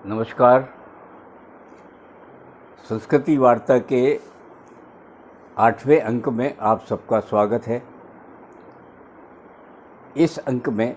नमस्कार। संस्कृति वार्ता के 8वें अंक में आप सबका स्वागत है। इस अंक में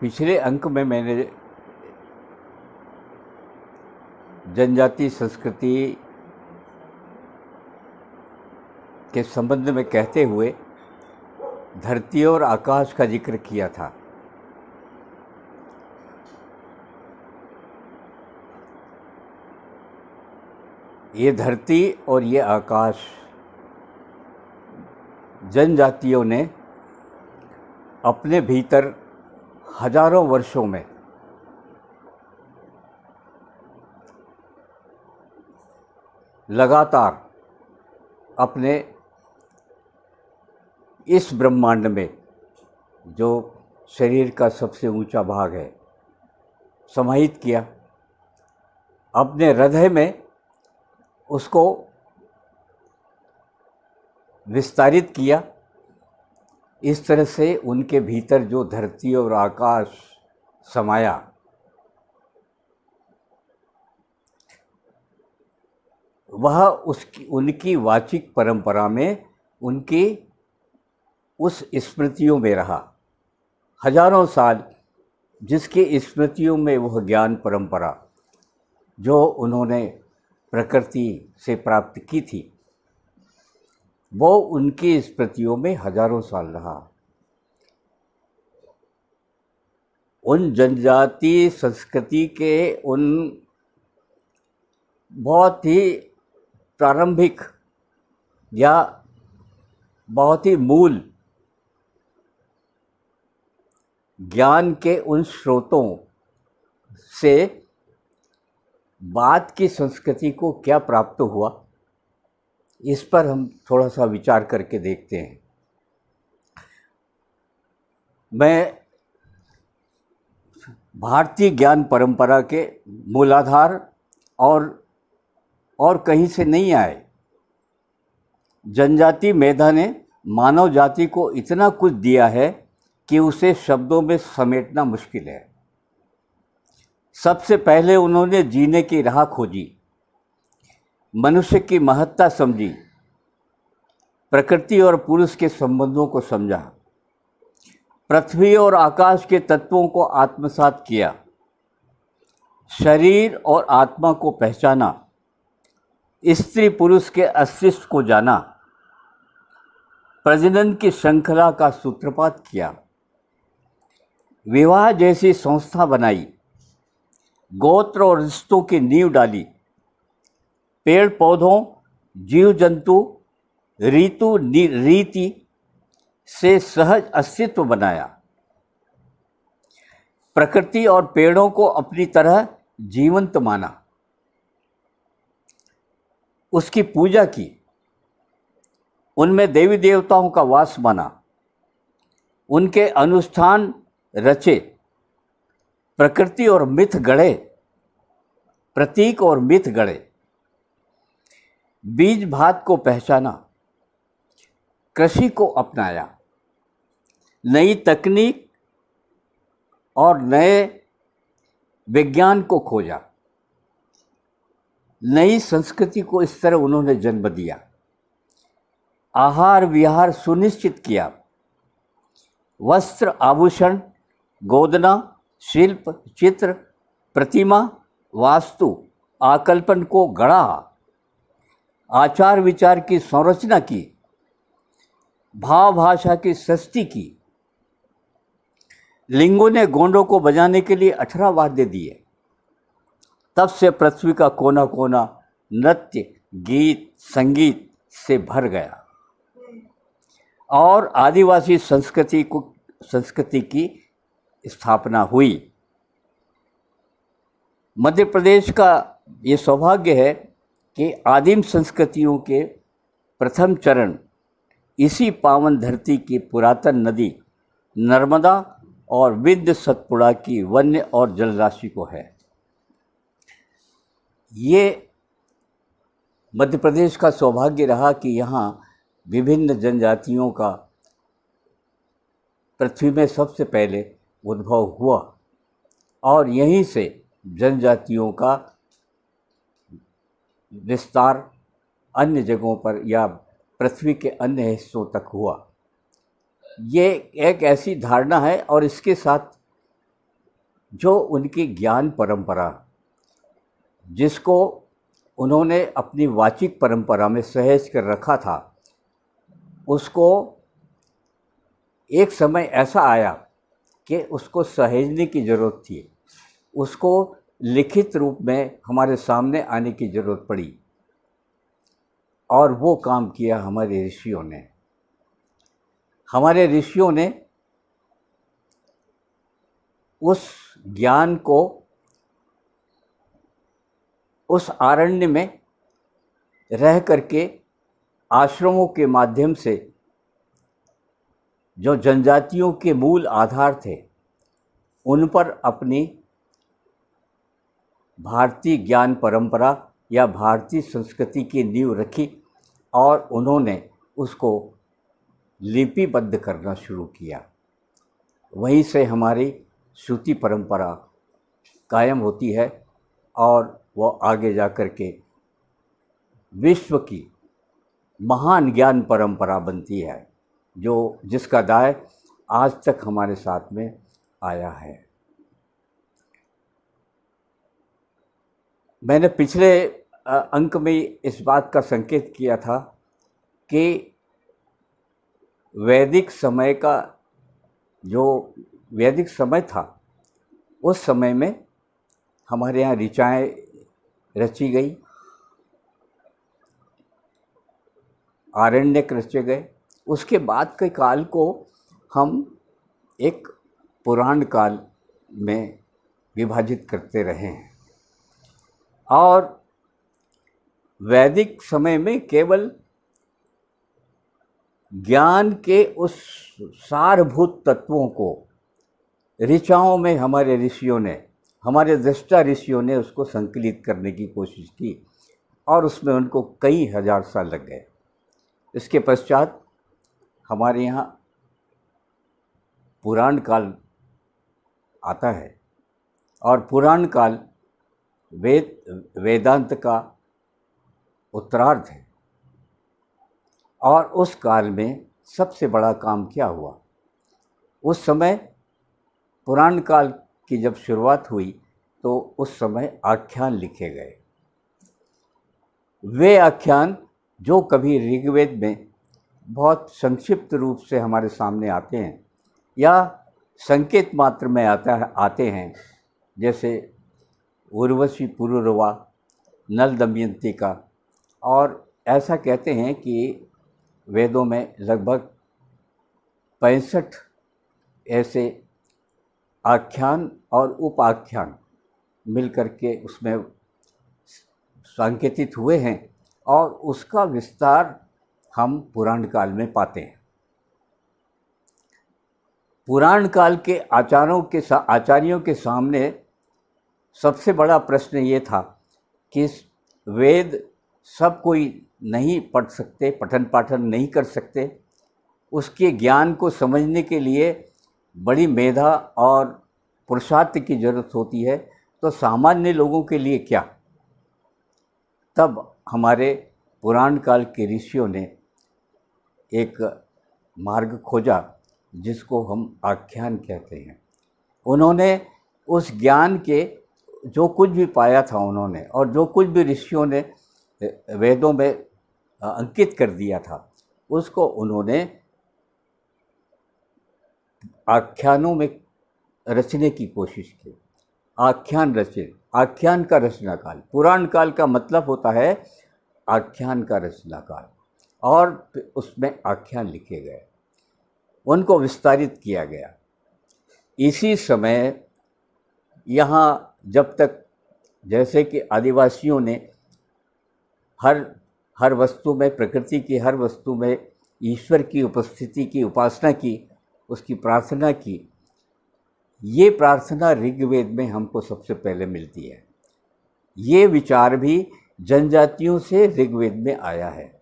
पिछले अंक में मैंने जनजाति संस्कृति के संबंध में कहते हुए धरती और आकाश का जिक्र किया था। ये धरती और ये आकाश जनजातियों ने अपने भीतर हजारों वर्षों में लगातार अपने इस ब्रह्मांड में, जो शरीर का सबसे ऊंचा भाग है, समाहित किया। अपने हृदय में उसको विस्तारित किया। इस तरह से उनके भीतर जो धरती और आकाश समाया, वह उनकी वाचिक परंपरा में, उनकी उस स्मृतियों में रहा हजारों साल, जिसकी स्मृतियों में वह ज्ञान परंपरा जो उन्होंने प्रकृति से प्राप्त की थी, वो उनकी स्मृतियों में हजारों साल रहा। उन जनजाति संस्कृति के उन बहुत ही प्रारंभिक या बहुत ही मूल ज्ञान के उन स्रोतों से बाद की संस्कृति को क्या प्राप्त हुआ, इस पर हम थोड़ा सा विचार करके देखते हैं। मैं भारतीय ज्ञान परंपरा के मूलाधार और कहीं से नहीं आए। जनजाति मेधा ने मानव जाति को इतना कुछ दिया है कि उसे शब्दों में समेटना मुश्किल है। सबसे पहले उन्होंने जीने की राह खोजी, मनुष्य की महत्ता समझी, प्रकृति और पुरुष के संबंधों को समझा, पृथ्वी और आकाश के तत्वों को आत्मसात किया, शरीर और आत्मा को पहचाना, स्त्री पुरुष के अस्तित्व को जाना, प्रजनन की श्रृंखला का सूत्रपात किया, विवाह जैसी संस्था बनाई, गोत्र और रिश्तों की नींव डाली, पेड़ पौधों, जीव जंतु, रीति से सहज अस्तित्व बनाया, प्रकृति और पेड़ों को अपनी तरह जीवंत माना, उसकी पूजा की, उनमें देवी देवताओं का वास माना, उनके अनुष्ठान रचे, प्रकृति और मिथ गढ़े, प्रतीक और मिथ गढ़े, बीज भात को पहचाना, कृषि को अपनाया, नई तकनीक और नए विज्ञान को खोजा, नई संस्कृति को इस तरह उन्होंने जन्म दिया, आहार विहार सुनिश्चित किया, वस्त्र आभूषण, गोदना, शिल्प, चित्र, प्रतिमा, वास्तु, आकल्पन को गढ़ा, आचार विचार की संरचना की, भाव भाषा की सृष्टि की, लिंगों ने गोंडों को बजाने के लिए 18 वाद्य दिए। तब से पृथ्वी का कोना कोना नृत्य, गीत, संगीत से भर गया और आदिवासी संस्कृति की स्थापना हुई। मध्य प्रदेश का ये सौभाग्य है कि आदिम संस्कृतियों के प्रथम चरण इसी पावन धरती की पुरातन नदी नर्मदा और विंध्य सतपुड़ा की वन्य और जलराशि को है। ये मध्य प्रदेश का सौभाग्य रहा कि यहाँ विभिन्न जनजातियों का पृथ्वी में सबसे पहले उद्भव हुआ और यहीं से जनजातियों का विस्तार अन्य जगहों पर या पृथ्वी के अन्य हिस्सों तक हुआ। ये एक ऐसी धारणा है और इसके साथ जो उनकी ज्ञान परंपरा, जिसको उन्होंने अपनी वाचिक परंपरा में सहेज कर रखा था, उसको एक समय ऐसा आया कि उसको सहेजने की ज़रूरत थी, उसको लिखित रूप में हमारे सामने आने की ज़रूरत पड़ी, और वो काम किया हमारे ऋषियों ने। हमारे ऋषियों ने उस ज्ञान को उस आरण्य में रह करके आश्रमों के माध्यम से जो जनजातियों के मूल आधार थे, उन पर अपनी भारतीय ज्ञान परंपरा या भारतीय संस्कृति की नींव रखी और उन्होंने उसको लिपिबद्ध करना शुरू किया। वहीं से हमारी श्रुति परंपरा कायम होती है और वो आगे जा कर के विश्व की महान ज्ञान परंपरा बनती है, जो जिसका दाय आज तक हमारे साथ में आया है। मैंने पिछले अंक में इस बात का संकेत किया था कि वैदिक समय का जो वैदिक समय था, उस समय में हमारे यहाँ ऋचाएँ रची गई, आरण्यक रचे गए। उसके बाद के काल को हम एक पुराण काल में विभाजित करते रहे हैं और वैदिक समय में केवल ज्ञान के उस सारभूत तत्वों को ऋचाओं में हमारे ऋषियों ने, हमारे दृष्टा ऋषियों ने उसको संकलित करने की कोशिश की और उसमें उनको कई हजार साल लग गए। इसके पश्चात हमारे यहाँ पुराण काल आता है और पुराण काल वेदांत का उत्तरार्ध है। और उस काल में सबसे बड़ा काम क्या हुआ? उस समय पुराण काल की जब शुरुआत हुई तो उस समय आख्यान लिखे गए। वे आख्यान जो कभी ऋग्वेद में बहुत संक्षिप्त रूप से हमारे सामने आते हैं या संकेत मात्र में आते हैं, जैसे उर्वशी पुरुरवा, नल दमयंती का, और ऐसा कहते हैं कि वेदों में लगभग 65 ऐसे आख्यान और उपाख्यान मिलकर के उसमें सांकेतित हुए हैं और उसका विस्तार हम पुराण काल में पाते हैं। पुराण काल के आचार्यों के सामने सबसे बड़ा प्रश्न ये था कि वेद सब कोई नहीं पढ़ सकते, पठन पाठन नहीं कर सकते, उसके ज्ञान को समझने के लिए बड़ी मेधा और पुरुषार्थ की ज़रूरत होती है, तो सामान्य लोगों के लिए क्या? तब हमारे पुराण काल के ऋषियों ने एक मार्ग खोजा जिसको हम आख्यान कहते हैं। उन्होंने उस ज्ञान के जो कुछ भी पाया था उन्होंने, और जो कुछ भी ऋषियों ने वेदों में अंकित कर दिया था, उसको उन्होंने आख्यानों में रचने की कोशिश की। आख्यान रचे, आख्यान का रचना काल। पुराण काल का मतलब होता है आख्यान का रचना काल, और उसमें आख्यान लिखे गए, उनको विस्तारित किया गया। इसी समय यहाँ जब तक, जैसे कि आदिवासियों ने हर वस्तु में, प्रकृति की हर वस्तु में ईश्वर की उपस्थिति की उपासना की, उसकी प्रार्थना की, ये प्रार्थना ऋग्वेद में हमको सबसे पहले मिलती है। ये विचार भी जनजातियों से ऋग्वेद में आया है।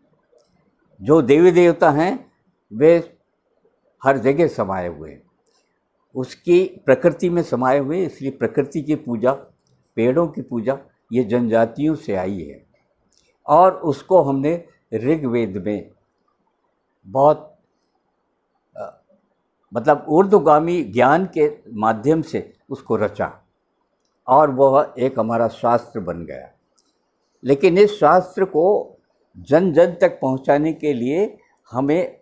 जो देवी देवता हैं वे हर जगह समाये हुए हैं, उसकी प्रकृति में समाये हुए, इसलिए प्रकृति की पूजा, पेड़ों की पूजा ये जनजातियों से आई है। और उसको हमने ऋग्वेद में बहुत मतलब ऊर्ध्वगामी ज्ञान के माध्यम से उसको रचा और वह एक हमारा शास्त्र बन गया। लेकिन इस शास्त्र को जन जन तक पहुंचाने के लिए हमें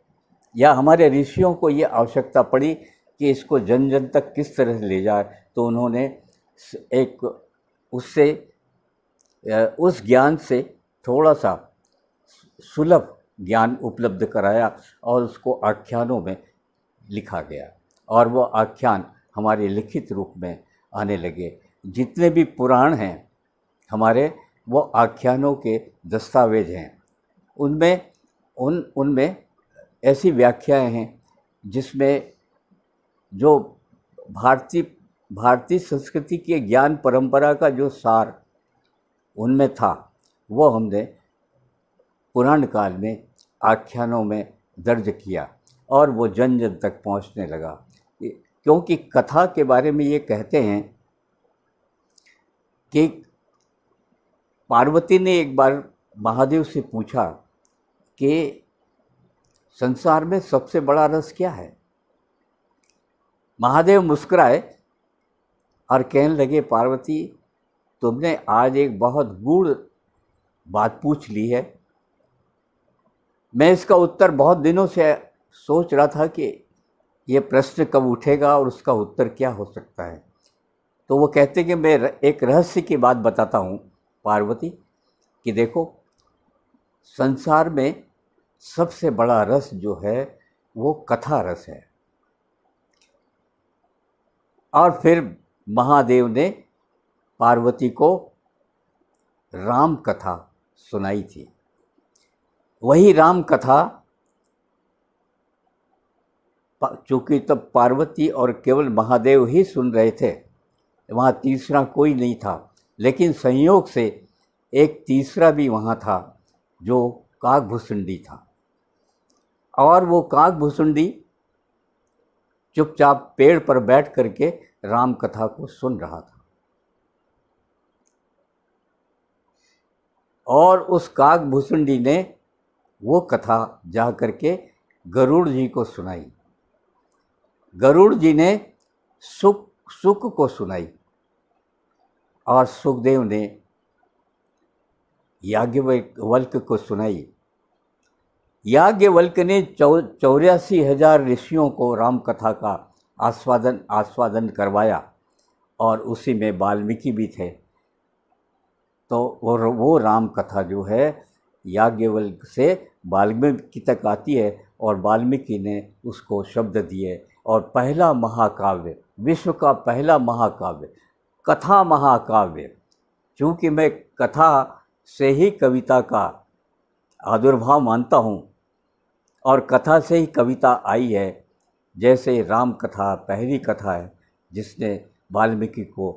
या हमारे ऋषियों को ये आवश्यकता पड़ी कि इसको जन जन तक किस तरह से ले जाए। तो उन्होंने एक उससे उस ज्ञान से थोड़ा सा सुलभ ज्ञान उपलब्ध कराया और उसको आख्यानों में लिखा गया और वो आख्यान हमारे लिखित रूप में आने लगे। जितने भी पुराण हैं हमारे, वो आख्यानों के दस्तावेज हैं। उनमें ऐसी व्याख्याएं हैं जिसमें जो भारतीय संस्कृति की ज्ञान परंपरा का जो सार उनमें था, वो हमने पुराण काल में आख्यानों में दर्ज किया और वो जन जन तक पहुंचने लगा। क्योंकि कथा के बारे में ये कहते हैं कि पार्वती ने एक बार महादेव से पूछा कि संसार में सबसे बड़ा रस क्या है। महादेव मुस्कुराए और कहने लगे, पार्वती तुमने आज एक बहुत गूढ़ बात पूछ ली है। मैं इसका उत्तर बहुत दिनों से सोच रहा था कि ये प्रश्न कब उठेगा और उसका उत्तर क्या हो सकता है। तो वो कहते कि मैं एक रहस्य की बात बताता हूँ पार्वती, कि देखो संसार में सबसे बड़ा रस जो है वो कथा रस है। और फिर महादेव ने पार्वती को राम कथा सुनाई थी। वही राम कथा, चूँकि तब पार्वती और केवल महादेव ही सुन रहे थे, वहाँ तीसरा कोई नहीं था, लेकिन संयोग से एक तीसरा भी वहाँ था जो काकभुसुंडी था। और वो काकभुसुंडी चुपचाप पेड़ पर बैठ करके राम कथा को सुन रहा था। और उस काकभुसुंडी ने वो कथा जा करके गरुड़ जी को सुनाई। गरुड़ जी ने सुक को सुनाई और सुखदेव ने याज्ञवल्क्य को सुनाई। याज्ञवल्क्य ने 84,000 ऋषियों को राम कथा का आस्वादन करवाया और उसी में वाल्मीकि भी थे। तो वो राम कथा जो है याज्ञवल्क्य से वाल्मीकि तक आती है और वाल्मीकि ने उसको शब्द दिए और पहला महाकाव्य, विश्व का पहला महाकाव्य, कथा महाकाव्य। चूँकि मैं कथा से ही कविता का आविर्भाव मानता हूँ और कथा से ही कविता आई है, जैसे राम कथा पहली कथा है जिसने वाल्मीकि को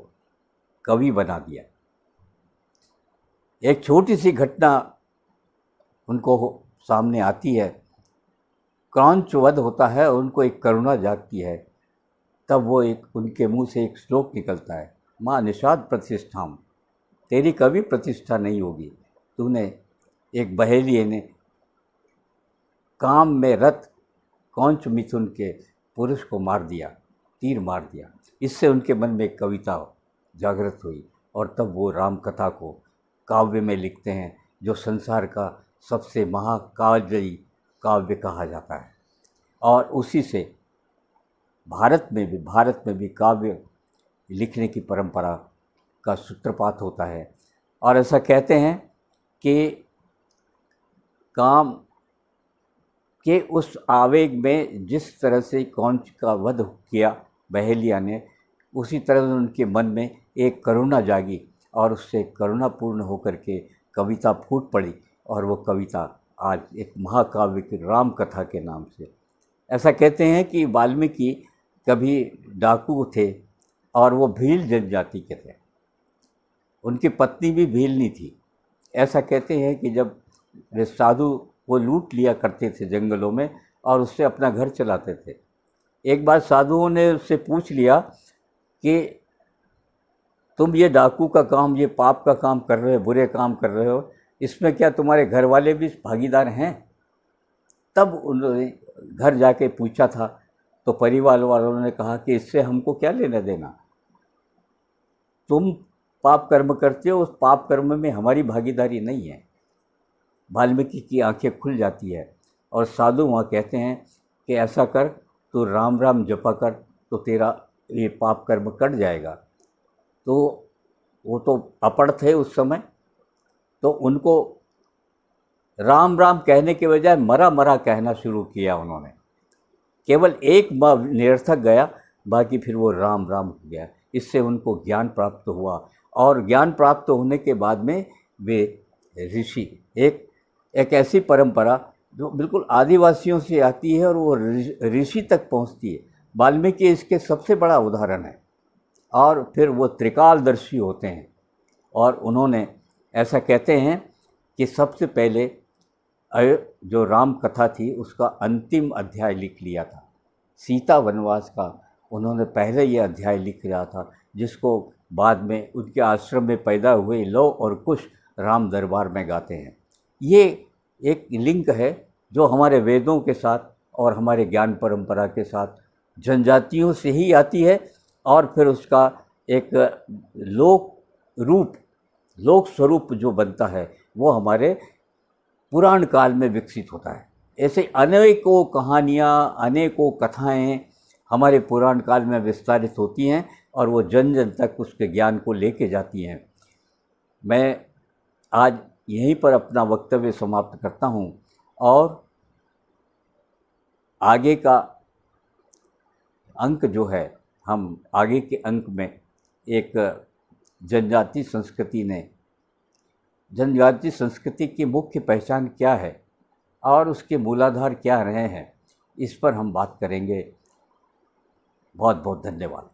कवि बना दिया। एक छोटी सी घटना उनको सामने आती है, क्रौंच वध होता है, उनको एक करुणा जागती है। तब वो उनके मुंह से एक श्लोक निकलता है, माँ निषाद प्रतिष्ठाम, तेरी कभी प्रतिष्ठा नहीं होगी। तूने एक बहेलिये ने काम में रत कौंच मिथुन के पुरुष को मार दिया, तीर मार दिया। इससे उनके मन में एक कविता जागृत हुई और तब वो राम कथा को काव्य में लिखते हैं, जो संसार का सबसे महाकाव्यी काव्य कहा जाता है। और उसी से भारत में भी काव्य लिखने की परंपरा का सूत्रपात होता है। और ऐसा कहते हैं कि काम के उस आवेग में जिस तरह से कौंच का वध किया बहेलिया ने, उसी तरह उनके मन में एक करुणा जागी और उससे करुणापूर्ण होकर के कविता फूट पड़ी और वो कविता आज एक महाकाव्य की राम कथा के नाम से। ऐसा कहते हैं कि वाल्मीकि कभी डाकू थे और वो भील जनजाति के थे। उनकी पत्नी भी भीलनी थी। ऐसा कहते हैं कि जब वे साधु वो लूट लिया करते थे जंगलों में और उससे अपना घर चलाते थे। एक बार साधुओं ने उससे पूछ लिया कि तुम ये डाकू का काम, ये पाप का काम कर रहे हो, बुरे काम कर रहे हो, इसमें क्या तुम्हारे घर वाले भी भागीदार हैं? तब उन्होंने घर जाके पूछा था तो परिवार वालों ने कहा कि इससे हमको क्या लेना देना, तुम पाप कर्म करते हो, उस पाप कर्म में हमारी भागीदारी नहीं है। वाल्मीकि की आंखें खुल जाती है और साधु वहाँ कहते हैं कि ऐसा कर, तो राम राम जपा कर, तो तेरा ये पाप कर्म कट जाएगा। तो वो तो अपढ़ थे उस समय, तो उनको राम राम कहने के बजाय मरा मरा कहना शुरू किया उन्होंने। केवल एक निरर्थक गया, बाकी फिर वो राम राम हो गया। इससे उनको ज्ञान प्राप्त हुआ और ज्ञान प्राप्त होने के बाद में वे ऋषि, एक ऐसी परंपरा जो बिल्कुल आदिवासियों से आती है और वो ऋषि तक पहुंचती है। वाल्मीकि इसके सबसे बड़ा उदाहरण है। और फिर वो त्रिकालदर्शी होते हैं और उन्होंने ऐसा कहते हैं कि सबसे पहले जो राम कथा थी उसका अंतिम अध्याय लिख लिया था। सीता वनवास का उन्होंने पहले ये अध्याय लिख लिया था, जिसको बाद में उनके आश्रम में पैदा हुए लव और कुश राम दरबार में गाते हैं। ये एक लिंक है जो हमारे वेदों के साथ और हमारे ज्ञान परंपरा के साथ जनजातियों से ही आती है और फिर उसका एक लोक स्वरूप जो बनता है वो हमारे पुराण काल में विकसित होता है। ऐसे अनेकों कहानियाँ, अनेकों कथाएं हमारे पुराण काल में विस्तारित होती हैं और वो जन जन तक उसके ज्ञान को लेके जाती हैं। मैं आज यहीं पर अपना वक्तव्य समाप्त करता हूँ और आगे का अंक जो है, हम आगे के अंक में एक जनजाति संस्कृति की मुख्य पहचान क्या है और उसके मूलाधार क्या रहे हैं, इस पर हम बात करेंगे। बहुत बहुत धन्यवाद।